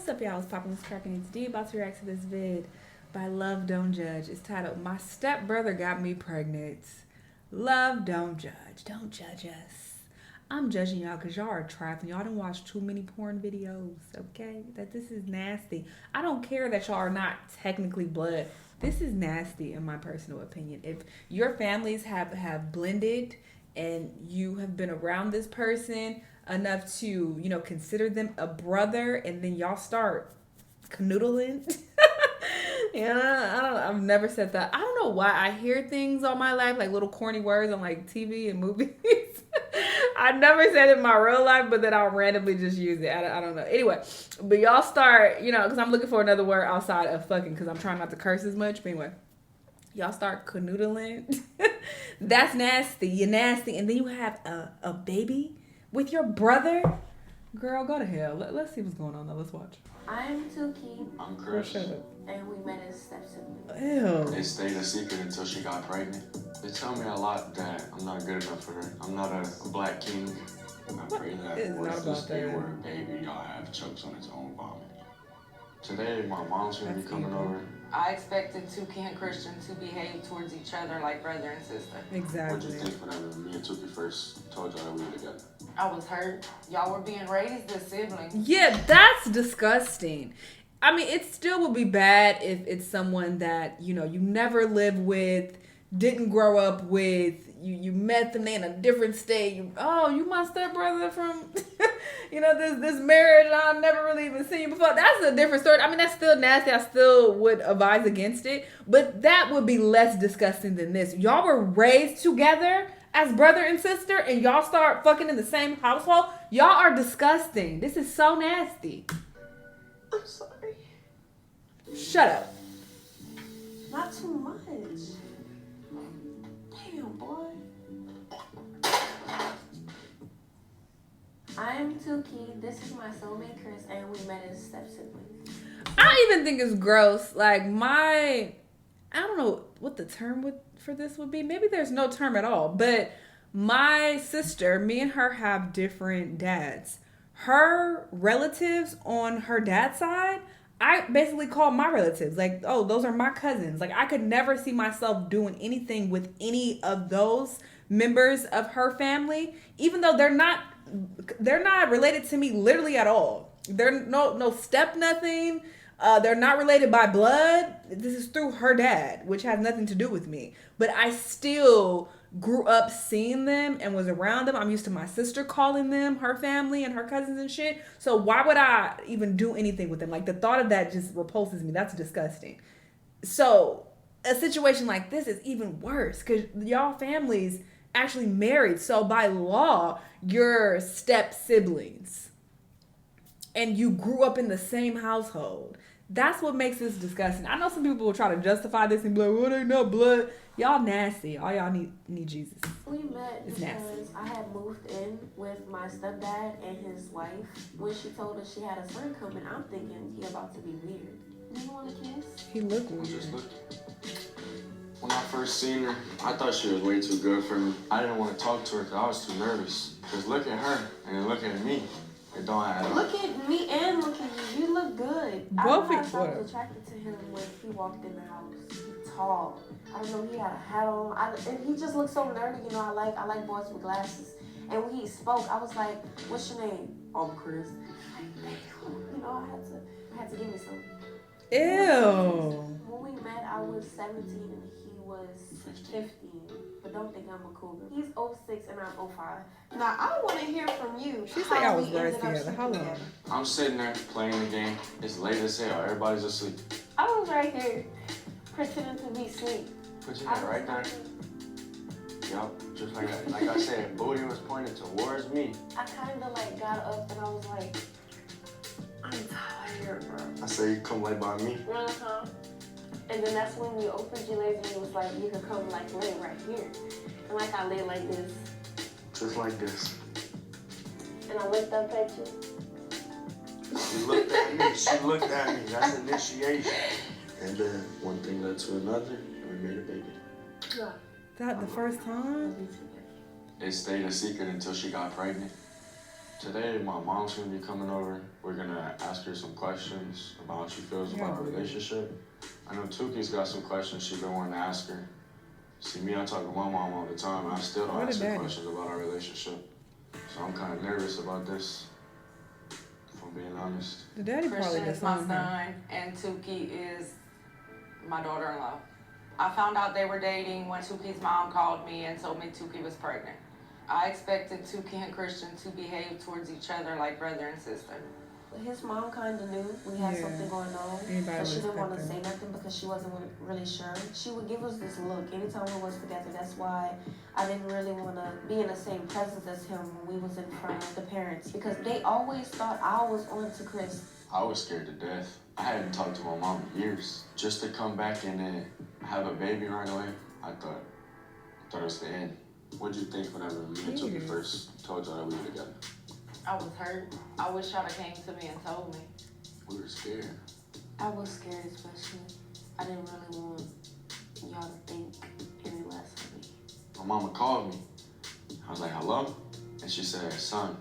What's up, y'all? It's Poppin' This Crackin' It's D. About to react to this vid by Love Don't Judge. It's titled, My Stepbrother Got Me Pregnant. Love Don't Judge. Don't judge us. I'm judging y'all because y'all are trifling. Y'all done watch too many porn videos, okay? That this is nasty. I don't care that y'all are not technically blood. This is nasty in my personal opinion. If your families have blended and you have been around this person enough to, consider them a brother, and then y'all start canoodling. I've never said that. I don't know why I hear things all my life, like little corny words on like TV and movies. I never said it in my real life, but then I'll randomly just use it. I don't know. Anyway, but y'all start, because I'm looking for another word outside of fucking, because I'm trying not to curse as much. But anyway, y'all start canoodling. That's nasty. You're nasty. And then you have a baby with your brother. Girl, go to hell. Let's see what's going on now. Let's watch. I'm Tuki. I'm Chris. And we met as step-siblings. Ew. They stayed a secret until she got pregnant. They tell me a lot that I'm not good enough for her. I'm not a black king. I pray that once this day where a baby y'all have chokes on its own vomit. Today, my mom's gonna be coming over. I expected Tuki and Christian to behave towards each other like brother and sister. Exactly. What'd you think whenever me and Tuki first told y'all that we were together? I was hurt. Y'all were being raised as siblings. Yeah, that's disgusting. I mean, it still would be bad if it's someone that, you never lived with, didn't grow up with, you met them, they in a different state. You my stepbrother from, this marriage, I've never really even seen you before. That's a different story. I mean, that's still nasty. I still would advise against it. But that would be less disgusting than this. Y'all were raised together as brother and sister, and y'all start fucking in the same household. Y'all are disgusting. This is so nasty. I'm sorry. Shut up. Not too much. Damn, boy. I'm Tuki. This is my soulmate, Chris, and we met as step-siblings. I even think it's gross. Like, I don't know what the term for this would be. Maybe there's no term at all. But my sister, me and her have different dads. Her relatives on her dad's side, I basically call my relatives. Like, oh, those are my cousins. Like, I could never see myself doing anything with any of those members of her family, even though they're not related to me literally at all. They're no step nothing. They're not related by blood. This is through her dad, which has nothing to do with me. But I still grew up seeing them and was around them. I'm used to my sister calling them her family and her cousins and shit. So why would I even do anything with them? Like, the thought of that just repulses me. That's disgusting. So a situation like this is even worse because y'all families actually married. So by law, you're step siblings. And you grew up in the same household. That's what makes this disgusting. I know some people will try to justify this and be like, well, they not blood. Y'all nasty. All y'all need Jesus. We met It's because nasty. I had moved in with my stepdad and his wife. When she told us she had a son coming, I'm thinking he about to be weird. You want to kiss? He looked I weird. just looked. When I first seen her, I thought she was way too good for me. I didn't want to talk to her because I was too nervous. Because look at her and then look at me. It don't add up. Look at me and look at you. You look good. Both I people. was attracted to him when he walked in the house. He's tall. I don't know. He had a hat on. And he just looked so nerdy. I like boys with glasses. And when he spoke, I was like, "What's your name?" I'm Chris. I had to give me some. Ew. When we met, I was 17 and he was 15. But don't think I'm a cougar. He's 06 and I'm 05. Now, I want to hear from you. She said y'all was raised together. How long? I'm sitting there playing the game. It's late as hell. Everybody's asleep. I was right here pretending to be asleep. Put your head right there. Yup, just like that. Like I said, booty was pointed towards me. I kind of got up and I was like, I'm tired, bro. I said, you come lay by me. Uh-huh. And then that's when you opened your legs and it was like, you could come lay right here. And I lay like this. Just like this. And I looked up at you. She looked at me. She looked at me. That's initiation. And then one thing led to another, and we made a baby. Yeah. That the first time? It stayed a secret until she got pregnant. Today, my mom's gonna be coming over. We're gonna ask her some questions about how she feels about our relationship. I know Tuki's got some questions she's been wanting to ask her. See, me, I talk to my mom all the time, and I still don't ask her questions about our relationship. So I'm kind of nervous about this, if I'm being honest. The daddy probably Christian is my son, and Tuki is my daughter-in-law. I found out they were dating when Tuki's mom called me and told me Tuki was pregnant. I expected Tuki and Christian to behave towards each other like brother and sister. His mom kind of knew we had something going on, but she didn't want to say nothing because she wasn't really sure. She would give us this look anytime we was together. That's why I didn't really want to be in the same presence as him when we was in front of the parents, because they always thought I was on to Chris. I was scared to death. I hadn't talked to my mom in years. Just to come back and then have a baby right away, I thought it was the end. What'd you think whenever me and Tuki first told y'all that we were together? I was hurt. I wish y'all came to me and told me. We were scared. I was scared, especially. I didn't really want y'all to think any less of me. My mama called me. I was like, hello? And she said, son,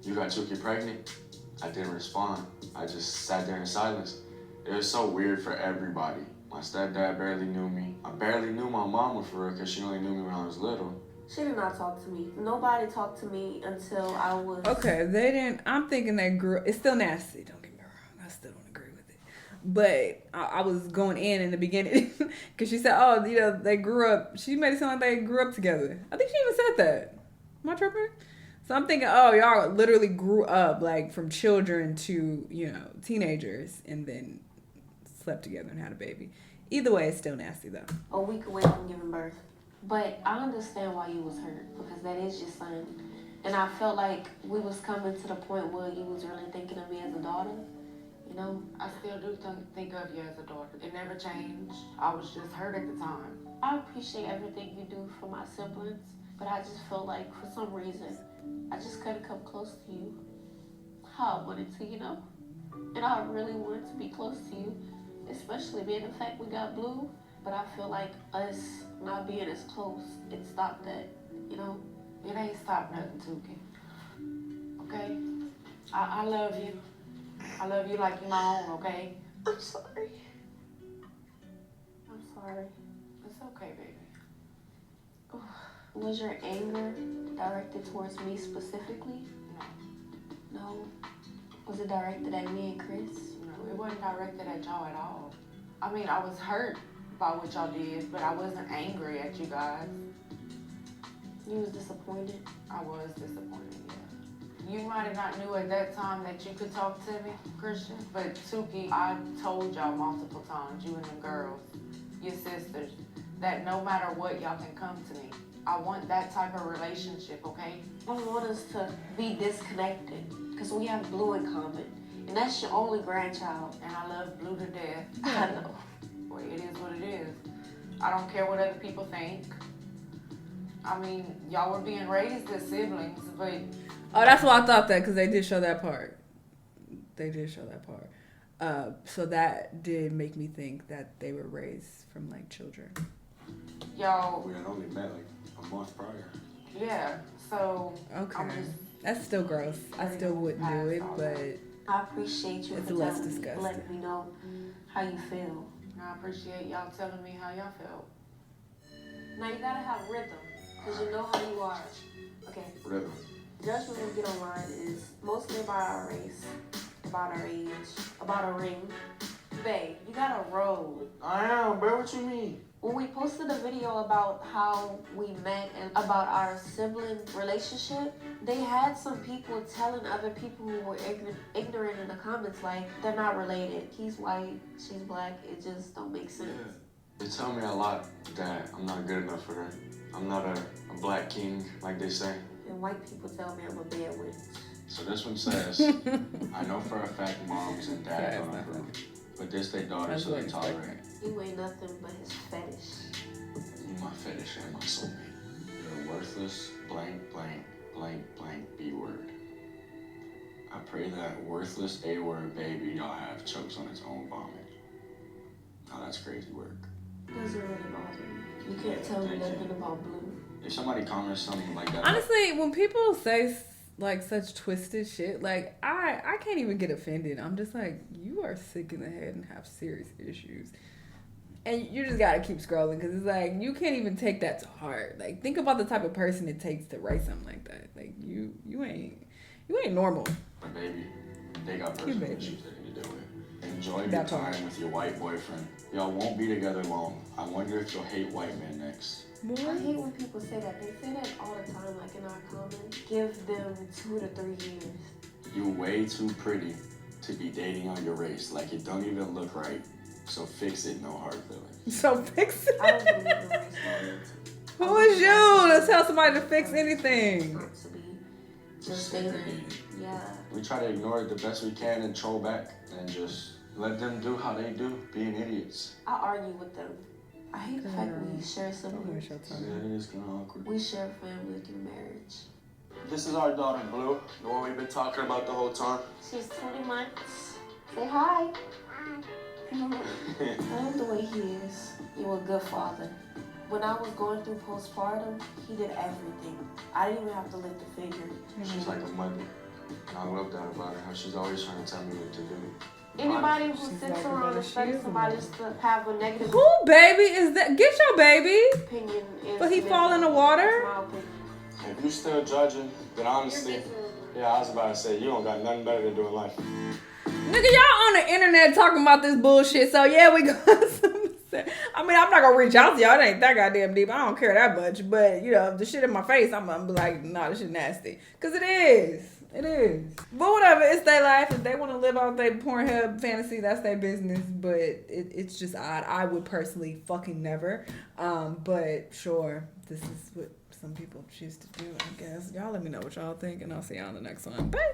you got Tuki pregnant? I didn't respond. I just sat there in silence. It was so weird for everybody. My stepdad barely knew me. I barely knew my mama for real because she only knew me when I was little. She did not talk to me. Nobody talked to me until I was... Okay, they didn't... I'm thinking they grew... It's still nasty, don't get me wrong. I still don't agree with it. But I was going in the beginning because she said, oh, you know, they grew up... She made it sound like they grew up together. I think she even said that. Am I tripping? So I'm thinking, oh, y'all literally grew up, like, from children to, you know, teenagers and then slept together and had a baby. Either way, it's still nasty, though. A week away from giving birth. But I understand why you was hurt, because that is your son. And I felt like we was coming to the point where you was really thinking of me as a daughter, you know? I still do think of you as a daughter. It never changed. I was just hurt at the time. I appreciate everything you do for my siblings, but I just felt like for some reason, I just couldn't come close to you how I wanted to, you know? And I really wanted to be close to you, especially being the fact we got blue. But I feel like us not being as close, it stopped that, you know? It ain't stopped nothing, Tuki. Okay? I love you. I love you like you're my own, okay? I'm sorry. I'm sorry. It's okay, baby. Was your anger directed towards me specifically? No. No? Was it directed at me and Chris? No, it wasn't directed at y'all at all. I mean, I was hurt by what y'all did, but I wasn't angry at you guys. You was disappointed? I was disappointed, yeah. You might have not knew at that time that you could talk to me, Christian, but Tuki, I told y'all multiple times, you and them girls, your sisters, that no matter what, y'all can come to me. I want that type of relationship, okay? I don't want us to be disconnected, because we have Blue in common, and that's your only grandchild. And I love Blue to death. I know. Boy, it is what it is. I don't care what other people think. I mean, y'all were being raised as siblings, but... Oh, that's why I thought that, because they did show that part. They did show that part. So that did make me think that they were raised from, like, children. Y'all... We had only met, like, a month prior. Yeah, so... Okay. That's still gross. I still wouldn't do it, but... I appreciate you for letting me know how you feel. I appreciate y'all telling me how y'all felt. Now you gotta have rhythm, because you know how you are. Okay. Rhythm. Judgment we get online is mostly about our race, about our age, about a ring. Babe, you got a road. I am, bro. What you mean? When we posted a video about how we met and about our sibling relationship, they had some people telling other people who were ignorant in the comments, like, they're not related. He's white, she's black. It just don't make sense. Yeah. They tell me a lot that I'm not good enough for her. I'm not a black king, like they say. And white people tell me I'm a bad witch. So this one says, I know for a fact moms and dads don't approve, but this their daughter, so they tolerate. You ain't nothing but his fetish. You my fetish and my soulmate. You're a worthless blank, blank, blank, blank B word. I pray that worthless A word baby y'all have chokes on its own vomit. Oh, that's crazy work. Doesn't really bother me. You can't tell me nothing about Blue. If somebody comments something like that, Honestly, when people say like such twisted shit. Like I can't even get offended. I'm just like, you are sick in the head and have serious issues. And you just gotta keep scrolling because it's like you can't even take that to heart. Like think about the type of person it takes to write something like that. Like you ain't normal. But baby, they got personal issues they need to deal with. Enjoy your time with your white boyfriend. Y'all won't be together long. I wonder if you'll hate white men next. I hate when people say that. They say that all the time, like in our comments. Give them 2 to 3 years. You're way too pretty to be dating on your race. Like it don't even look right. So fix it, no hard feelings. So fix it. I don't believe in race loyalty. Who is you to tell somebody to fix anything? Not to be just dating. Yeah. We try to ignore it the best we can and troll back and just let them do how they do, being idiots. I argue with them. I hate the fact we share siblings. Yeah, it is kind of awkward. We share family through marriage. This is our daughter, Blue, the one we've been talking about the whole time. She's 20 months. Say hi. I love the way he is. You're a good father. When I was going through postpartum, he did everything. I didn't even have to lift a finger. She's like a mother. And I love that about her, how she's always trying to tell me what to do. Anybody who sits around expecting somebody to have a negative Who baby is that? Get your baby. opinion is... But he fall in the water? my opinion. If you still judging, then honestly, yeah, I was about to say, you don't got nothing better to do in life. Nigga, y'all on the internet talking about this bullshit, so yeah, we got some. I mean, I'm not gonna reach out to y'all. It ain't that goddamn deep. I don't care that much. But, you know, the shit in my face, I'm gonna be like, nah, this shit nasty. Because it is. It is. But whatever, it's their life. If they want to live out their Pornhub fantasy, that's their business. But it's just odd. I would personally fucking never. But sure, this is what some people choose to do, I guess. Y'all let me know what y'all think, and I'll see y'all on the next one. Bye.